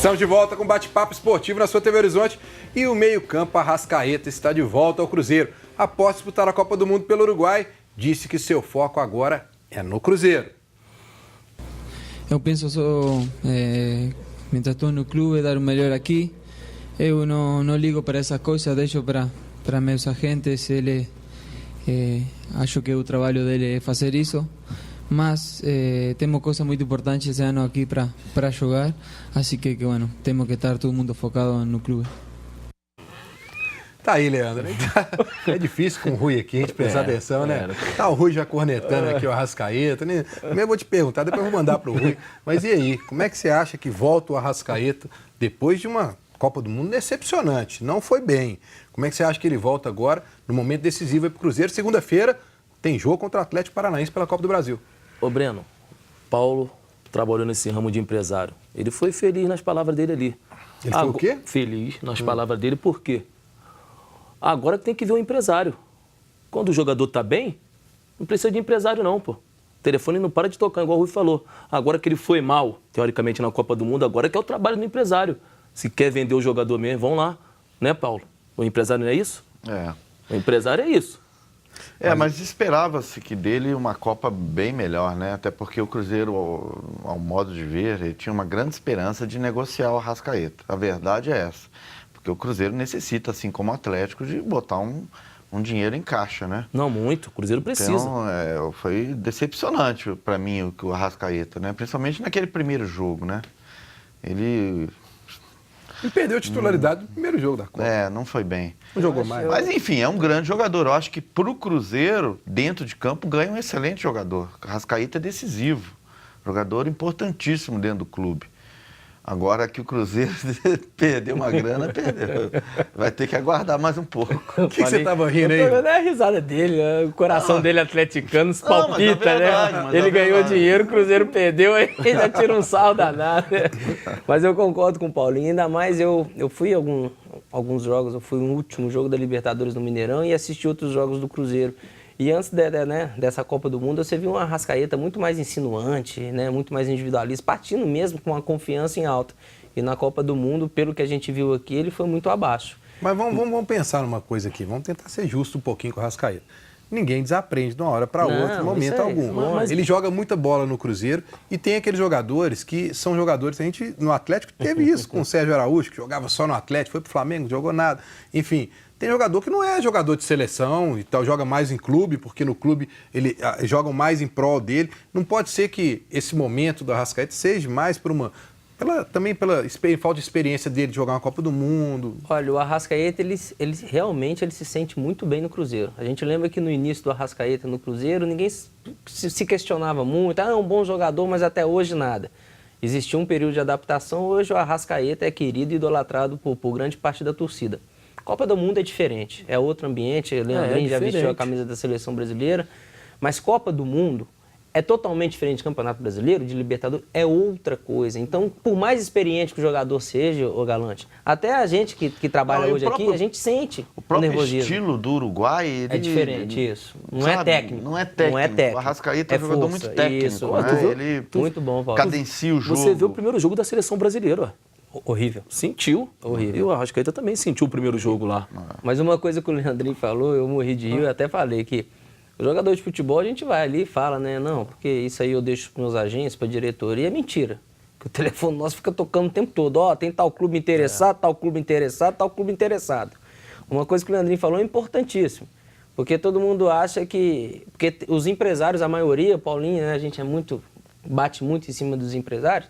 Estamos de volta com bate-papo esportivo na sua TV Horizonte e o meio-campo Arrascaeta está de volta ao Cruzeiro. Após disputar a Copa do Mundo pelo Uruguai, disse que seu foco agora é no Cruzeiro. Eu penso só, mientras estou no clube, dar o melhor aqui. Eu não ligo para essas coisas, deixo para meus agentes. Ele, acho que o trabalho dele é fazer isso. Mas temos coisas muito importantes esse ano aqui para jogar, assim que bueno, temos que estar todo mundo focado no clube. Tá aí, Leandro. É difícil com o Rui aqui a gente prestar atenção, né? Tá o Rui já cornetando aqui o Arrascaeta. Né? Eu vou te perguntar, depois eu vou mandar pro Rui. Mas e aí, como é que você acha que volta o Arrascaeta depois de uma Copa do Mundo decepcionante? Não foi bem. Como é que você acha que ele volta agora, no momento decisivo aí pro Cruzeiro? Segunda-feira tem jogo contra o Atlético Paranaense pela Copa do Brasil. Ô Breno, Paulo trabalhou nesse ramo de empresário. Ele foi feliz nas palavras dele ali. Ele foi o quê? Feliz nas palavras dele, por quê? Agora tem que ver o empresário. Quando o jogador tá bem, não precisa de empresário não, pô. O telefone não para de tocar, igual o Rui falou. Agora que ele foi mal, teoricamente, na Copa do Mundo, agora que é o trabalho do empresário. Se quer vender o jogador mesmo, vão lá. Né, Paulo? O empresário não é isso? É. O empresário é isso. Mas esperava-se que dele uma Copa bem melhor, né? Até porque o Cruzeiro, ao modo de ver, ele tinha uma grande esperança de negociar o Arrascaeta. A verdade é essa. Porque o Cruzeiro necessita, assim como o Atlético, de botar um dinheiro em caixa, né? Não, muito. O Cruzeiro precisa. Então, foi decepcionante para mim o Arrascaeta, né? Principalmente naquele primeiro jogo, né? Ele perdeu a titularidade no primeiro jogo da Copa. Não foi bem. Não jogou mais. Mas, enfim, é um grande jogador. Eu acho que pro Cruzeiro, dentro de campo, ganha um excelente jogador. O Arrascaeta é decisivo. Jogador importantíssimo dentro do clube. Agora que o Cruzeiro perdeu uma grana, perdeu. Vai ter que aguardar mais um pouco. O que você estava rindo aí? É a risada dele, né? O coração dele atleticano se palpita, né? Ele ganhou dinheiro, o Cruzeiro perdeu, aí ele já tira um sarro danado. Mas eu concordo com o Paulinho, ainda mais eu fui alguns jogos, eu fui no último jogo da Libertadores no Mineirão e assisti outros jogos do Cruzeiro. E antes dessa Copa do Mundo, você viu uma Arrascaeta muito mais insinuante, né? Muito mais individualista, partindo mesmo com uma confiança em alta. E na Copa do Mundo, pelo que a gente viu aqui, ele foi muito abaixo. Mas vamos pensar numa coisa aqui, vamos tentar ser justo um pouquinho com o Arrascaeta. Ninguém desaprende de uma hora para outra, em momento algum. Mas ele joga muita bola no Cruzeiro e tem aqueles jogadores que são jogadores, a gente no Atlético teve isso com o Sérgio Araújo, que jogava só no Atlético, foi pro Flamengo, não jogou nada, enfim. Tem jogador que não é jogador de seleção e tal, joga mais em clube, porque no clube ele jogam mais em prol dele. Não pode ser que esse momento do Arrascaeta seja mais também pela falta de experiência dele de jogar uma Copa do Mundo. Olha, o Arrascaeta, ele realmente se sente muito bem no Cruzeiro. A gente lembra que no início do Arrascaeta no Cruzeiro, ninguém se questionava muito. É um bom jogador, mas até hoje nada. Existiu um período de adaptação, hoje o Arrascaeta é querido e idolatrado por grande parte da torcida. Copa do Mundo é diferente, é outro ambiente, o Leandrinho já vestiu a camisa da seleção brasileira, mas Copa do Mundo é totalmente diferente de Campeonato Brasileiro, de Libertadores, é outra coisa. Então, por mais experiente que o jogador seja, ô Galante, até a gente que trabalha hoje aqui, a gente sente o próprio nervosismo. Estilo do Uruguai... É diferente isso, não é técnico. Não é técnico. O Arrascaeta é um jogador muito técnico. Isso. Né? Ele muito bom, Paulo. Cadencia o jogo. Você viu o primeiro jogo da seleção brasileira, ó. Horrível. Sentiu. Horrível. E o Arrascaeta também sentiu o primeiro jogo lá. Mas uma coisa que o Leandrinho falou, eu morri de rir, eu até falei que o jogador de futebol, a gente vai ali e fala, né? Não, porque isso aí eu deixo para meus agentes, para a diretoria. É mentira. Que o telefone nosso fica tocando o tempo todo. Ó, tem tal clube interessado, tal clube interessado, tal clube interessado. Uma coisa que o Leandrinho falou é importantíssimo. Porque todo mundo acha que... Porque os empresários, a maioria, Paulinho, né? A gente bate muito em cima dos empresários.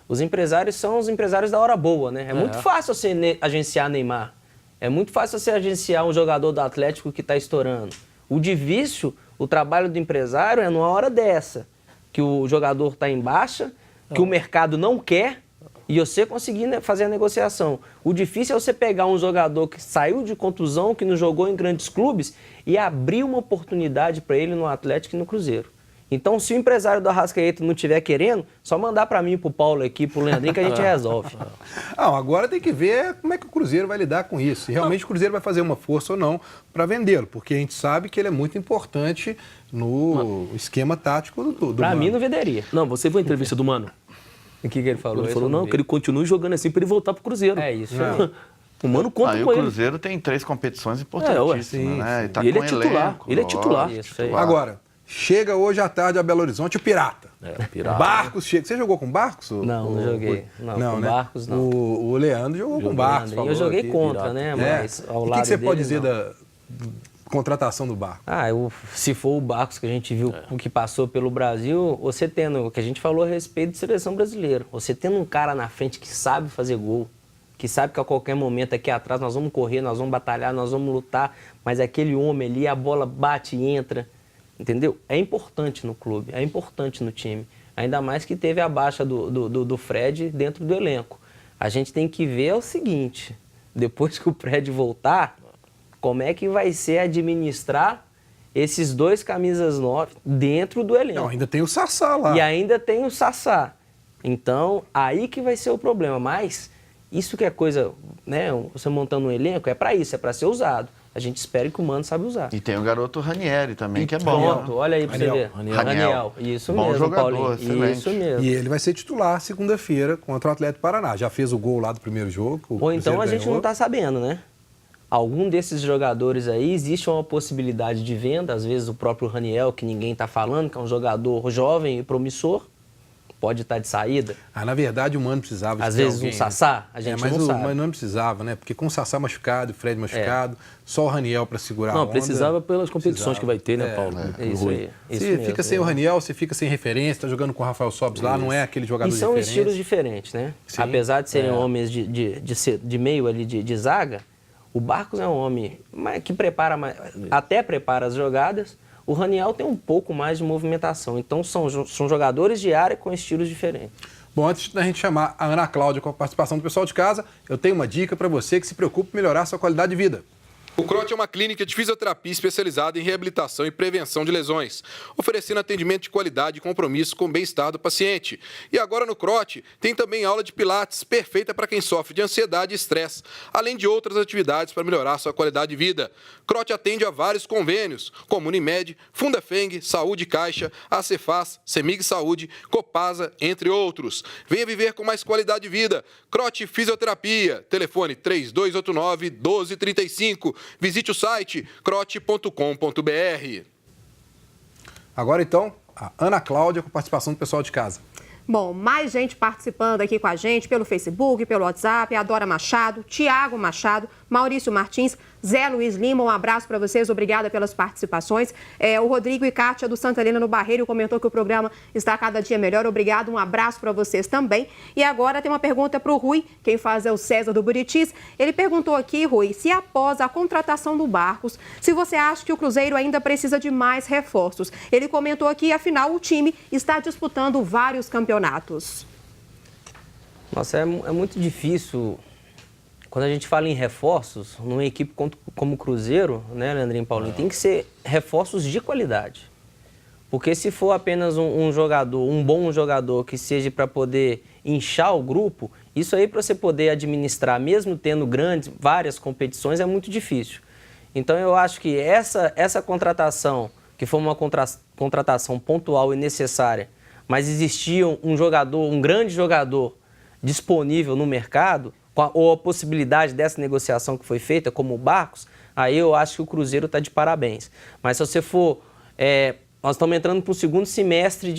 Os empresários são os empresários da hora boa, né? É muito fácil você agenciar Neymar. É muito fácil você agenciar um jogador do Atlético que está estourando. O difícil, o trabalho do empresário é numa hora dessa, que o jogador está em baixa, que o mercado não quer e você conseguir fazer a negociação. O difícil é você pegar um jogador que saiu de contusão, que não jogou em grandes clubes e abrir uma oportunidade para ele no Atlético e no Cruzeiro. Então, se o empresário do Arrascaeta não estiver querendo, só mandar para mim, pro Paulo aqui, pro Leandrinho, que a gente resolve. Agora tem que ver como é que o Cruzeiro vai lidar com isso. Se realmente o Cruzeiro vai fazer uma força ou não para vendê-lo, porque a gente sabe que ele é muito importante no esquema tático do Para Mano. mim, não venderia. Não, você viu a entrevista do Mano? O que ele falou? Ele falou, não, que ele continue jogando assim para ele voltar pro Cruzeiro. É isso. O Mano conta com o ele. Cruzeiro tem 3 competições importantíssimas, né? E ele é titular. Ele é titular. Isso aí. Agora, chega hoje à tarde a Belo Horizonte o Pirata. Pirata. Barcos chega. Você jogou com Barcos? Não joguei. Não, com né? Barcos não. O Leandro jogou com Barcos. Eu joguei contra, né? Mas ao E o lado que você dele, pode dizer não. da contratação do Barcos? Se for o Barcos que a gente viu o que passou pelo Brasil, você tendo, o que a gente falou a respeito de seleção brasileira, você tendo um cara na frente que sabe fazer gol, que sabe que a qualquer momento aqui atrás nós vamos correr, nós vamos batalhar, nós vamos lutar, mas aquele homem ali, a bola bate e entra, entendeu? É importante no clube, é importante no time. Ainda mais que teve a baixa do Fred dentro do elenco. A gente tem que ver o seguinte, depois que o Fred voltar, como é que vai ser administrar esses 2 camisas 9 dentro do elenco. Não, ainda tem o Sassá lá. E ainda tem o Sassá. Então, aí que vai ser o problema. Mas isso que é coisa, né? Você montando um elenco, é para isso, é para ser usado. A gente espera que o Mano sabe usar. E tem o garoto Ranieri também, que é bom. Pronto, olha aí para você ver. Raniel. Isso bom mesmo, jogador, Paulinho. excelente. Isso mesmo. E ele vai ser titular segunda-feira contra o Atlético Paraná. Já fez o gol lá do primeiro jogo. Ou então a gente não está sabendo, né? Algum desses jogadores aí, existe uma possibilidade de venda, às vezes o próprio Raniel, que ninguém está falando, que é um jogador jovem e promissor, pode estar de saída. Na verdade o Mano precisava de às ter vezes alguém, um Sassá, a gente mas não sabe. Mas não precisava, né? Porque com o Sassá machucado, o Fred machucado, só o Raniel para segurar a onda. Precisava pelas competições que vai ter, né, Paulo? Isso aí. Você fica sem o Raniel, você fica sem referência, tá jogando com o Rafael Sobis lá, não é aquele jogador de referência. E são estilos diferentes, né? Sim, apesar de serem homens de meio ali de zaga, o Barcos é um homem que até prepara as jogadas. O Raniel tem um pouco mais de movimentação. Então, são jogadores de área com estilos diferentes. Bom, antes da gente chamar a Ana Cláudia com a participação do pessoal de casa, eu tenho uma dica para você que se preocupe em melhorar a sua qualidade de vida. O CROT é uma clínica de fisioterapia especializada em reabilitação e prevenção de lesões, oferecendo atendimento de qualidade e compromisso com o bem-estar do paciente. E agora no CROT tem também aula de pilates, perfeita para quem sofre de ansiedade e estresse, além de outras atividades para melhorar sua qualidade de vida. CROT atende a vários convênios, como Unimed, Fundafeng, Saúde Caixa, Acefaz, Semig Saúde, Copasa, entre outros. Venha viver com mais qualidade de vida. CROT Fisioterapia, telefone 3289-1235. Visite o site crote.com.br. Agora então, a Ana Cláudia com a participação do pessoal de casa. Bom, mais gente participando aqui com a gente pelo Facebook, pelo WhatsApp, a Dora Machado, Tiago Machado, Maurício Martins, Zé Luiz Lima, um abraço para vocês, obrigada pelas participações. O Rodrigo e Kátia do Santa Helena no Barreiro comentou que o programa está cada dia melhor, obrigado, um abraço para vocês também. E agora tem uma pergunta para o Rui, quem faz é o César do Buritis. Ele perguntou aqui, Rui, se após a contratação do Barcos, se você acha que o Cruzeiro ainda precisa de mais reforços. Ele comentou aqui, afinal, o time está disputando vários campeonatos. Nossa, é muito difícil. Quando a gente fala em reforços, numa equipe como o Cruzeiro, né, Leandrinho e Paulinho, tem que ser reforços de qualidade. Porque se for apenas um jogador, um bom jogador que seja para poder inchar o grupo, isso aí para você poder administrar, mesmo tendo várias competições, é muito difícil. Então eu acho que essa contratação, que foi uma contratação pontual e necessária, mas existia um grande jogador disponível no mercado, ou a possibilidade dessa negociação que foi feita, como o Barcos, aí eu acho que o Cruzeiro está de parabéns. Mas se você for... nós estamos entrando para o segundo semestre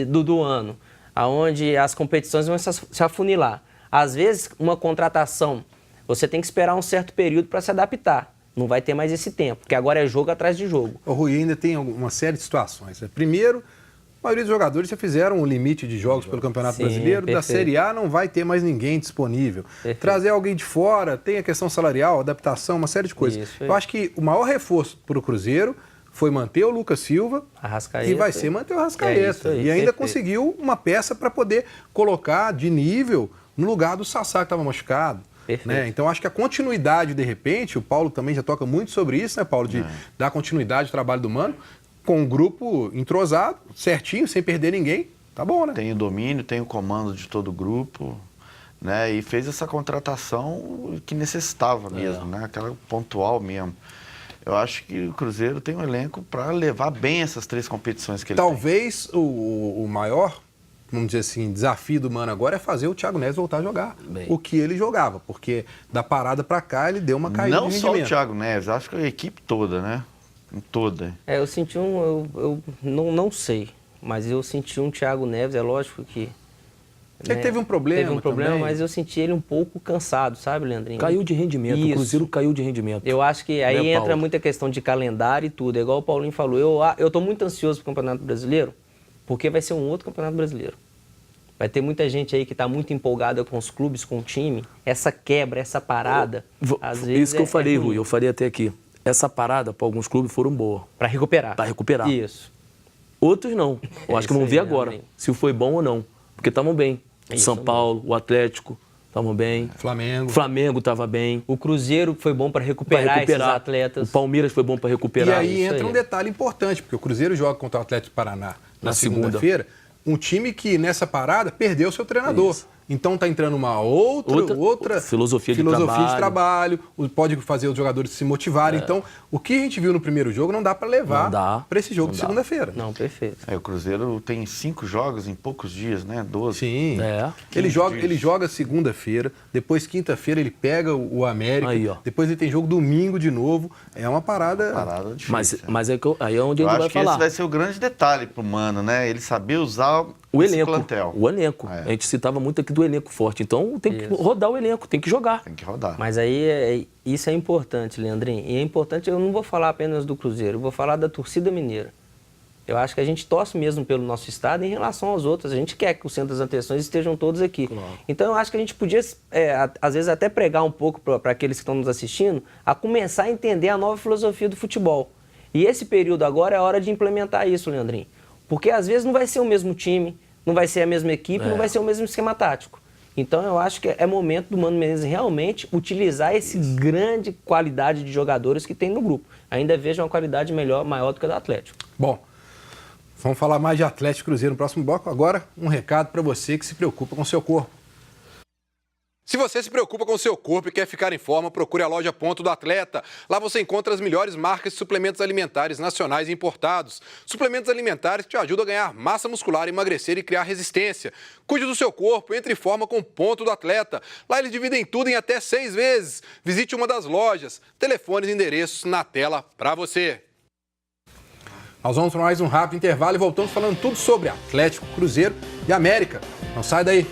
do ano, onde as competições vão se afunilar. Às vezes, uma contratação, você tem que esperar um certo período para se adaptar. Não vai ter mais esse tempo, porque agora é jogo atrás de jogo. O Rui, ainda tem uma série de situações. Primeiro, a maioria dos jogadores já fizeram um limite de jogos pelo Campeonato Brasileiro. Perfeito. Da Série A não vai ter mais ninguém disponível. Perfeito. Trazer alguém de fora, tem a questão salarial, adaptação, uma série de coisas. Eu acho que o maior reforço para o Cruzeiro foi manter o Lucas Silva e vai ser manter o Arrascaeta. E ainda conseguiu uma peça para poder colocar de nível no lugar do Sassá, que estava machucado. Né? Então, acho que a continuidade, de repente, o Paulo também já toca muito sobre isso, né, Paulo? De dar continuidade ao trabalho do Mano, com um grupo entrosado, certinho, sem perder ninguém. Tá bom, né? Tem o domínio, tem o comando de todo o grupo, né? E fez essa contratação que necessitava mesmo, né? Aquela pontual mesmo. Eu acho que o Cruzeiro tem um elenco para levar bem essas 3 competições que ele tem. Talvez o maior vamos dizer assim, desafio do Mano agora é fazer o Thiago Neves voltar a jogar o que ele jogava, porque da parada para cá ele deu uma caída de rendimento. Não só o Thiago Neves, acho que a equipe toda, né? Toda. Eu senti eu não sei, mas eu senti um Thiago Neves, é lógico que... Ele teve um problema também. Mas eu senti ele um pouco cansado, sabe, Leandrinho? Caiu de rendimento, o Cruzeiro caiu de rendimento. Eu acho que aí entra muita questão de calendário e tudo, é igual o Paulinho falou, eu tô muito ansioso pro Campeonato Brasileiro, porque vai ser um outro Campeonato Brasileiro. Vai ter muita gente aí que está muito empolgada com os clubes, com o time. Essa quebra, essa parada, às vezes isso que eu falei, Rui, eu falei até aqui. Essa parada, para alguns clubes, foram boas. Para recuperar. Para recuperar. Isso. Outros não. Eu acho que vamos ver agora se foi bom ou não. Porque estavam bem. O São Paulo, o Atlético, estavam bem. Flamengo estava bem. O Cruzeiro foi bom para recuperar esses atletas. O Palmeiras foi bom para recuperar. E aí entra um detalhe importante, porque o Cruzeiro joga contra o Atlético Paraná na segunda-feira. Um time que nessa parada perdeu seu treinador. Isso. Então está entrando uma outra filosofia de trabalho, pode fazer os jogadores se motivarem. Então, o que a gente viu no primeiro jogo não dá para levar para esse jogo de segunda-feira. Não, perfeito. O Cruzeiro tem 5 jogos em poucos dias, né? 12. Sim. Ele joga segunda-feira, depois quinta-feira ele pega o América, depois ele tem jogo domingo de novo. É uma parada difícil. Mas aí é onde ele vai falar. Eu acho que esse vai ser o grande detalhe pro Mano, né? Ele saber usar o elenco. Plantel. O elenco. A gente citava muito aqui do elenco forte. Então tem que rodar o elenco, tem que jogar. Tem que rodar. Mas aí isso é importante, Leandrinho. E é importante, eu não vou falar apenas do Cruzeiro, eu vou falar da torcida mineira. Eu acho que a gente torce mesmo pelo nosso estado em relação aos outros. A gente quer que os centros das atenções estejam todos aqui. Claro. Então eu acho que a gente podia, às vezes, até pregar um pouco para aqueles que estão nos assistindo, a começar a entender a nova filosofia do futebol. E esse período agora é a hora de implementar isso, Leandrinho. Porque às vezes não vai ser o mesmo time, não vai ser a mesma equipe, não vai ser o mesmo esquema tático. Então eu acho que é momento do Mano Menezes realmente utilizar esse grande qualidade de jogadores que tem no grupo. Ainda vejo uma qualidade maior do que a do Atlético. Bom, vamos falar mais de Atlético e Cruzeiro no próximo bloco. Agora, um recado para você que se preocupa com o seu corpo. Se você se preocupa com o seu corpo e quer ficar em forma, procure a loja Ponto do Atleta. Lá você encontra as melhores marcas de suplementos alimentares nacionais e importados. Suplementos alimentares que te ajudam a ganhar massa muscular, emagrecer e criar resistência. Cuide do seu corpo, entre em forma com o Ponto do Atleta. Lá eles dividem tudo em até 6 vezes. Visite uma das lojas. Telefones e endereços na tela para você. Nós vamos para mais um rápido intervalo e voltamos falando tudo sobre Atlético, Cruzeiro e América. Não sai daí.